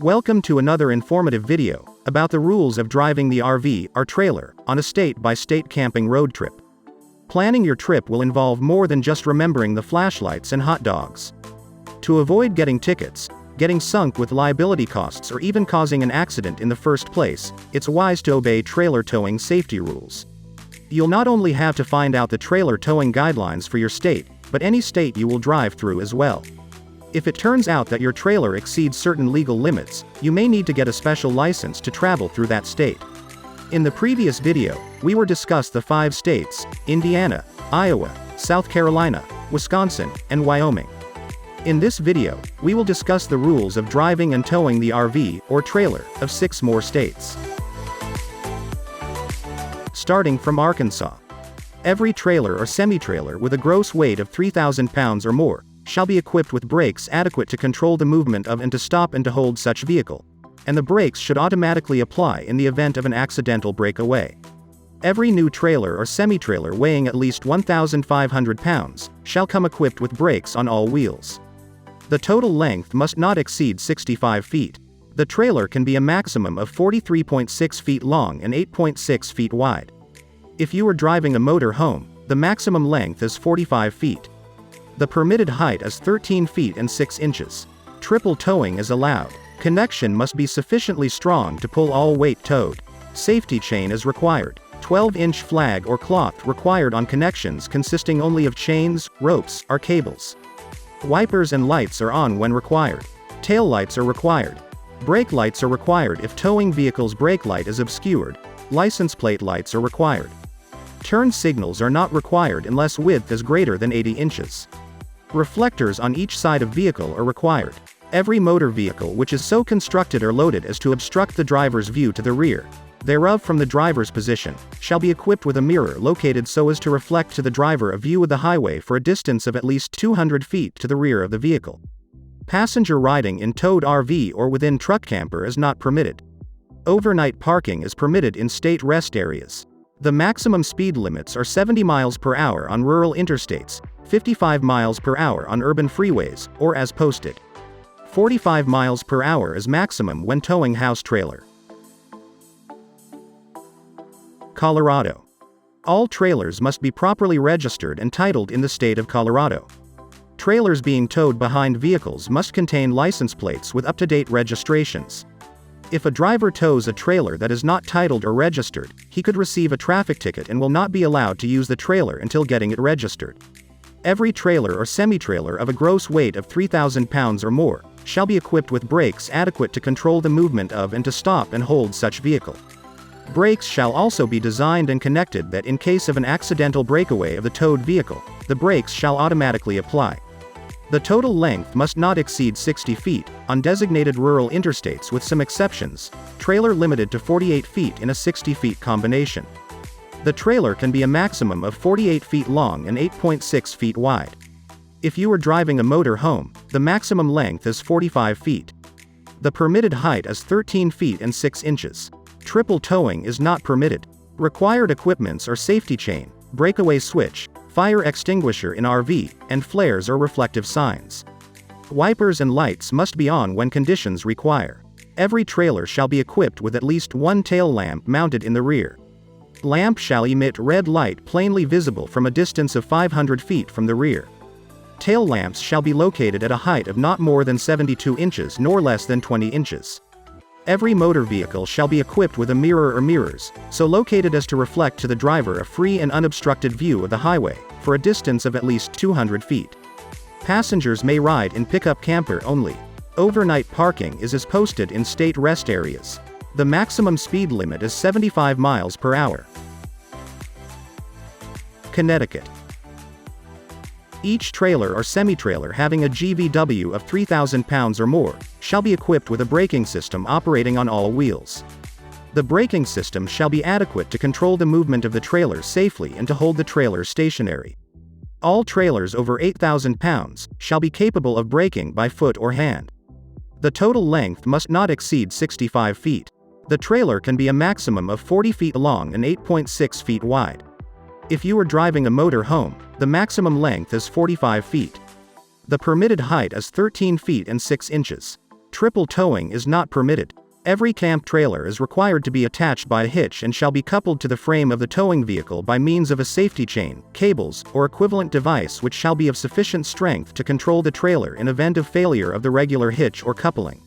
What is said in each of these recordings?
Welcome to another informative video about the rules of driving the RV or trailer on a state-by-state camping road trip. Planning your trip will involve more than just remembering the flashlights and hot dogs. To avoid getting tickets, getting sunk with liability costs, or even causing an accident in the first place, it's wise to obey trailer towing safety rules. You'll not only have to find out the trailer towing guidelines for your state, but any state you will drive through as well. If it turns out that your trailer exceeds certain legal limits, you may need to get a special license to travel through that state. In the previous video, we were discussed the 5 states: Indiana, Iowa, South Carolina, Wisconsin, and Wyoming. In this video, we will discuss the rules of driving and towing the RV or trailer of 6 more states. Starting from Arkansas. Every trailer or semi-trailer with a gross weight of 3,000 pounds or more shall be equipped with brakes adequate to control the movement of and to stop and to hold such vehicle, and the brakes should automatically apply in the event of an accidental breakaway. Every new trailer or semi-trailer weighing at least 1,500 pounds shall come equipped with brakes on all wheels. The total length must not exceed 65 feet. The trailer can be a maximum of 43.6 feet long and 8.6 feet wide. If you are driving a motor home, the maximum length is 45 feet. The permitted height is 13 feet and 6 inches. Triple towing is allowed. Connection must be sufficiently strong to pull all weight towed. Safety chain is required. 12-inch flag or cloth required on connections consisting only of chains, ropes, or cables. Wipers and lights are on when required. Tail lights are required. Brake lights are required if towing vehicle's brake light is obscured. License plate lights are required. Turn signals are not required unless width is greater than 80 inches. Reflectors on each side of vehicle are required. Every motor vehicle which is so constructed or loaded as to obstruct the driver's view to the rear thereof from the driver's position, shall be equipped with a mirror located so as to reflect to the driver a view of the highway for a distance of at least 200 feet to the rear of the vehicle. Passenger riding in towed RV or within truck camper is not permitted. Overnight parking is permitted in state rest areas. The maximum speed limits are 70 miles per hour on rural interstates, 55 miles per hour on urban freeways, or as posted. 45 miles per hour is maximum when towing house trailer. Colorado. All trailers must be properly registered and titled in the state of Colorado. Trailers being towed behind vehicles must contain license plates with up-to-date registrations. If a driver tows a trailer that is not titled or registered, he could receive a traffic ticket and will not be allowed to use the trailer until getting it registered. Every trailer or semi-trailer of a gross weight of 3,000 pounds or more shall be equipped with brakes adequate to control the movement of and to stop and hold such vehicle. Brakes shall also be designed and connected that in case of an accidental breakaway of the towed vehicle, the brakes shall automatically apply. The total length must not exceed 60 feet, on designated rural interstates with some exceptions, trailer limited to 48 feet in a 60 feet combination. The trailer can be a maximum of 48 feet long and 8.6 feet wide. If you are driving a motor home, the maximum length is 45 feet. The permitted height is 13 feet and 6 inches. Triple towing is not permitted. Required equipments are safety chain, breakaway switch, fire extinguisher in RV, and flares or reflective signs. Wipers and lights must be on when conditions require. Every trailer shall be equipped with at least one tail lamp mounted in the rear. Lamp shall emit red light plainly visible from a distance of 500 feet from the rear. Tail lamps shall be located at a height of not more than 72 inches nor less than 20 inches. Every motor vehicle shall be equipped with a mirror or mirrors, so located as to reflect to the driver a free and unobstructed view of the highway, for a distance of at least 200 feet. Passengers may ride in pickup camper only. Overnight parking is as posted in state rest areas. The maximum speed limit is 75 miles per hour. Connecticut. Each trailer or semi-trailer having a GVW of 3,000 pounds or more shall be equipped with a braking system operating on all wheels. The braking system shall be adequate to control the movement of the trailer safely and to hold the trailer stationary. All trailers over 8,000 pounds shall be capable of braking by foot or hand. The total length must not exceed 65 feet. The trailer can be a maximum of 40 feet long and 8.6 feet wide. If you are driving a motor home, the maximum length is 45 feet. The permitted height is 13 feet and 6 inches. Triple towing is not permitted. Every camp trailer is required to be attached by a hitch and shall be coupled to the frame of the towing vehicle by means of a safety chain, cables, or equivalent device which shall be of sufficient strength to control the trailer in event of failure of the regular hitch or coupling.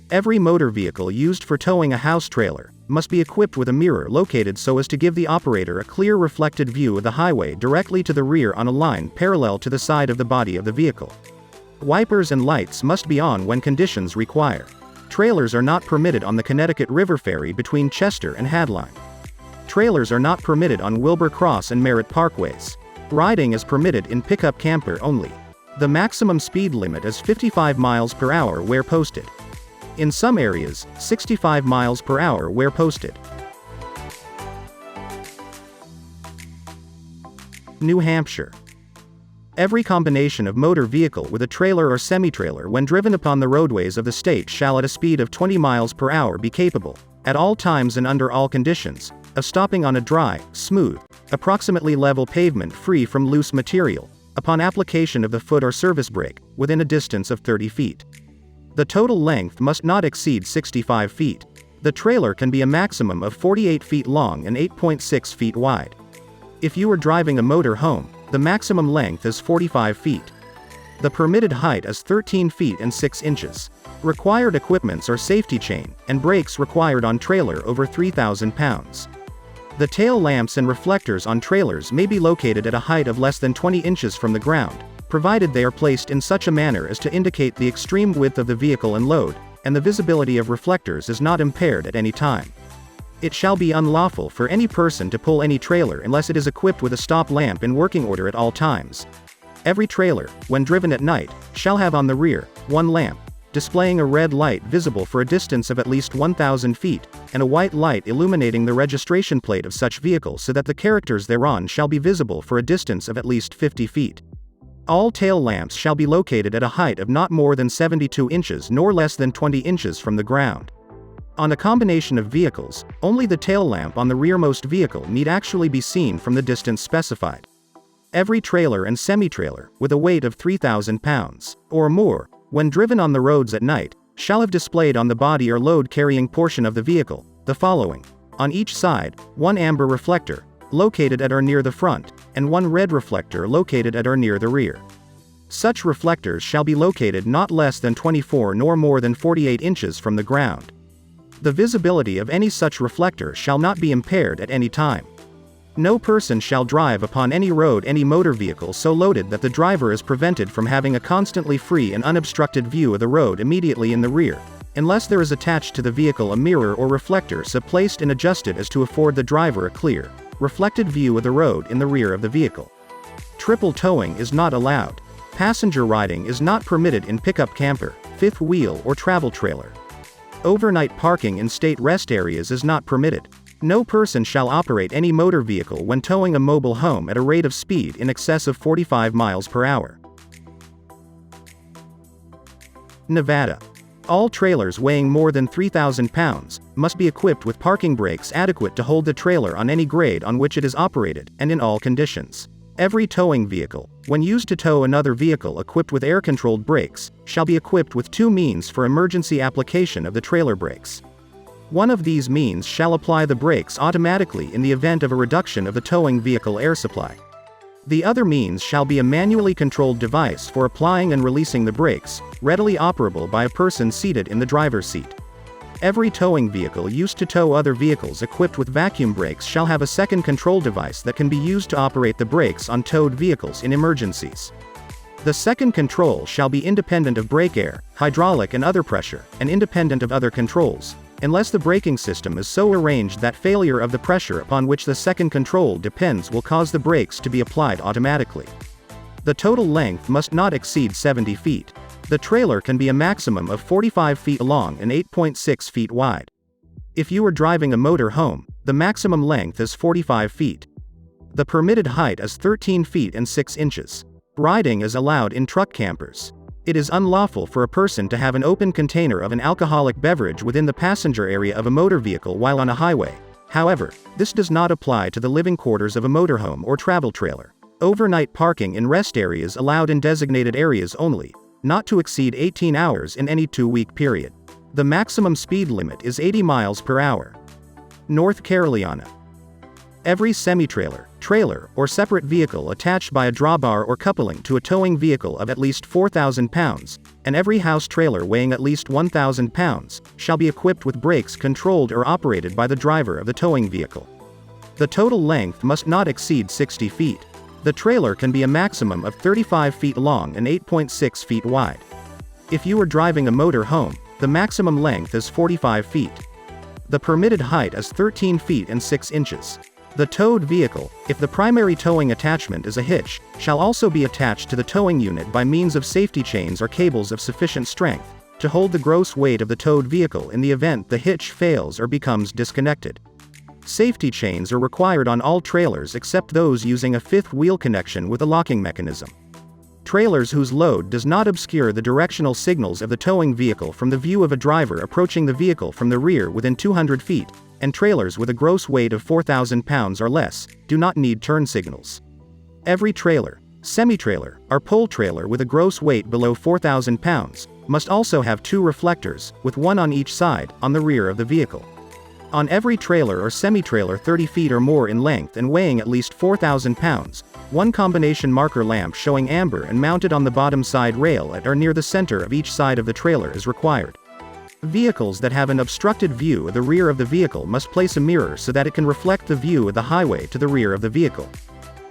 Every motor vehicle used for towing a house trailer must be equipped with a mirror located so as to give the operator a clear reflected view of the highway directly to the rear on a line parallel to the side of the body of the vehicle. Wipers and lights must be on when conditions require. Trailers are not permitted on the Connecticut River Ferry between Chester and Hadline. Trailers are not permitted on Wilbur Cross and Merritt Parkways. Riding is permitted in pickup camper only. The maximum speed limit is 55 miles per hour where posted. In some areas, 65 miles per hour where posted. New Hampshire. Every combination of motor vehicle with a trailer or semi-trailer when driven upon the roadways of the state shall at a speed of 20 miles per hour be capable, at all times and under all conditions, of stopping on a dry, smooth, approximately level pavement free from loose material, upon application of the foot or service brake, within a distance of 30 feet. The total length must not exceed 65 feet. The trailer can be a maximum of 48 feet long and 8.6 feet wide. If you are driving a motor home, the maximum length is 45 feet. The permitted height is 13 feet and 6 inches. Required equipments are safety chain, and brakes required on trailer over 3,000 pounds. The tail lamps and reflectors on trailers may be located at a height of less than 20 inches from the ground, provided they are placed in such a manner as to indicate the extreme width of the vehicle and load, and the visibility of reflectors is not impaired at any time. It shall be unlawful for any person to pull any trailer unless it is equipped with a stop lamp in working order at all times. Every trailer, when driven at night, shall have on the rear, one lamp, displaying a red light visible for a distance of at least 1,000 feet, and a white light illuminating the registration plate of such vehicle so that the characters thereon shall be visible for a distance of at least 50 feet. All tail lamps shall be located at a height of not more than 72 inches nor less than 20 inches from the ground. On a combination of vehicles, only the tail lamp on the rearmost vehicle need actually be seen from the distance specified. Every trailer and semi-trailer, with a weight of 3,000 pounds, or more, when driven on the roads at night, shall have displayed on the body or load-carrying portion of the vehicle, the following. On each side, one amber reflector, located at or near the front, and one red reflector located at or near the rear. Such reflectors shall be located not less than 24 nor more than 48 inches from the ground. The visibility of any such reflector shall not be impaired at any time. No person shall drive upon any road any motor vehicle so loaded that the driver is prevented from having a constantly free and unobstructed view of the road immediately in the rear, unless there is attached to the vehicle a mirror or reflector so placed and adjusted as to afford the driver a clear, reflected view of the road in the rear of the vehicle. Triple towing is not allowed. Passenger riding is not permitted in pickup camper, fifth wheel or travel trailer. Overnight parking in state rest areas is not permitted. No person shall operate any motor vehicle when towing a mobile home at a rate of speed in excess of 45 miles per hour. Nevada. All trailers weighing more than 3,000 pounds must be equipped with parking brakes adequate to hold the trailer on any grade on which it is operated, and in all conditions. Every towing vehicle, when used to tow another vehicle equipped with air-controlled brakes, shall be equipped with two means for emergency application of the trailer brakes. One of these means shall apply the brakes automatically in the event of a reduction of the towing vehicle air supply. The other means shall be a manually controlled device for applying and releasing the brakes, readily operable by a person seated in the driver's seat. Every towing vehicle used to tow other vehicles equipped with vacuum brakes shall have a second control device that can be used to operate the brakes on towed vehicles in emergencies. The second control shall be independent of brake air, hydraulic and other pressure, and independent of other controls, unless the braking system is so arranged that failure of the pressure upon which the second control depends will cause the brakes to be applied automatically. The total length must not exceed 70 feet. The trailer can be a maximum of 45 feet long and 8.6 feet wide. If you are driving a motor home, the maximum length is 45 feet. The permitted height is 13 feet and 6 inches. Riding is allowed in truck campers. It is unlawful for a person to have an open container of an alcoholic beverage within the passenger area of a motor vehicle while on a highway. However, this does not apply to the living quarters of a motorhome or travel trailer. Overnight parking in rest areas allowed in designated areas only. not to exceed 18 hours in any 2-week period. The maximum speed limit is 80 miles per hour. North Caroliana. Every semi-trailer, trailer, or separate vehicle attached by a drawbar or coupling to a towing vehicle of at least 4,000 pounds, and every house trailer weighing at least 1,000 pounds, shall be equipped with brakes controlled or operated by the driver of the towing vehicle. The total length must not exceed 60 feet. The trailer can be a maximum of 35 feet long and 8.6 feet wide. If you are driving a motor home, the maximum length is 45 feet. The permitted height is 13 feet and 6 inches. The towed vehicle, if the primary towing attachment is a hitch, shall also be attached to the towing unit by means of safety chains or cables of sufficient strength to hold the gross weight of the towed vehicle in the event the hitch fails or becomes disconnected. Safety chains are required on all trailers except those using a fifth wheel connection with a locking mechanism. Trailers whose load does not obscure the directional signals of the towing vehicle from the view of a driver approaching the vehicle from the rear within 200 feet, and trailers with a gross weight of 4,000 pounds or less, do not need turn signals. Every trailer, semi-trailer, or pole trailer with a gross weight below 4,000 pounds, must also have 2 reflectors, with one on each side, on the rear of the vehicle. On every trailer or semi-trailer 30 feet or more in length and weighing at least 4,000 pounds, one combination marker lamp showing amber and mounted on the bottom side rail at or near the center of each side of the trailer is required. Vehicles that have an obstructed view of the rear of the vehicle must place a mirror so that it can reflect the view of the highway to the rear of the vehicle.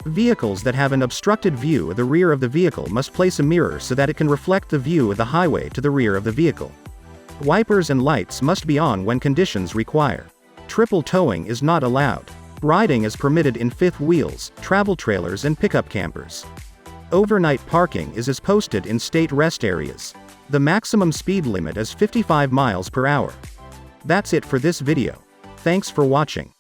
Vehicles that have an obstructed view of the rear of the vehicle must place a mirror so that it can reflect the view of the highway to the rear of the vehicle. Wipers and lights must be on when conditions require. Triple towing is not allowed. Riding is permitted in fifth wheels, travel trailers and pickup campers. Overnight parking is as posted in state rest areas. The maximum speed limit is 55 miles per hour. That's it for this video. Thanks for watching.